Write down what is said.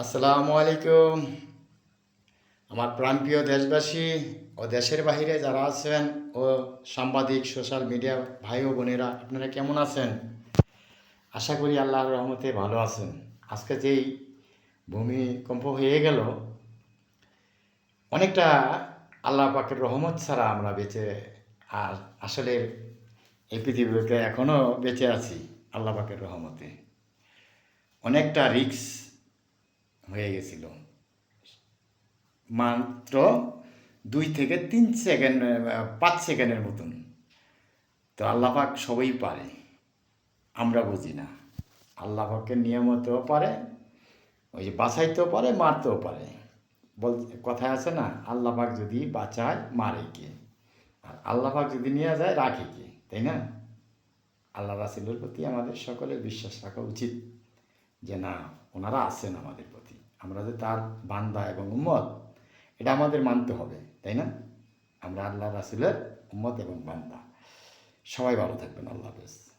আসসালামু আলাইকুম। আমার প্রাণপ্রিয় দেশবাসী ও দেশের বাহিরে যারা আছেন ও সাংবাদিক সোশ্যাল মিডিয়া ভাই ও বোনেরা, আপনারা কেমন আছেন? আশা করি আল্লাহর রহমতে ভালো আছেন। আজকে যেই ভূমিকম্প হয়ে গেল, অনেকটা আল্লাহ পাকের রহমত ছাড়া আমরা বেঁচে আর আসলে এই পৃথিবীতে এখনও বেঁচে আছি আল্লাহ পাকের রহমতে। অনেকটা রিস্ক হয়ে গেছিল। মাত্র 2 থেকে 3 সেকেন্ড, 5 সেকেন্ডের মতন। তো আল্লাহ পাক সবই পারে, আমরা বুঝি না। আল্লাহ পাকের নিয়ামতেও পারে, ওই যে বাঁচাইতেও পারে, মারতেও পারে। কথায় আছে না, আল্লাহ পাক যদি বাঁচায় মারে কে, আর আল্লাহ পাক যদি নিয়ে যায় রাখে কে, তাই না? আল্লাহ রাসূলের প্রতি আমাদের সকলের বিশ্বাস রাখা উচিত যে না, ওনারা আছেন আমাদের প্রতি, আমরা যে তার বান্দা এবং উম্মত, এটা আমাদের মানতে হবে, তাই না? আমরা আল্লাহ রাসূলের উম্মত এবং বান্দা। সবাই ভালো থাকবেন। আল্লাহ হাফেজ।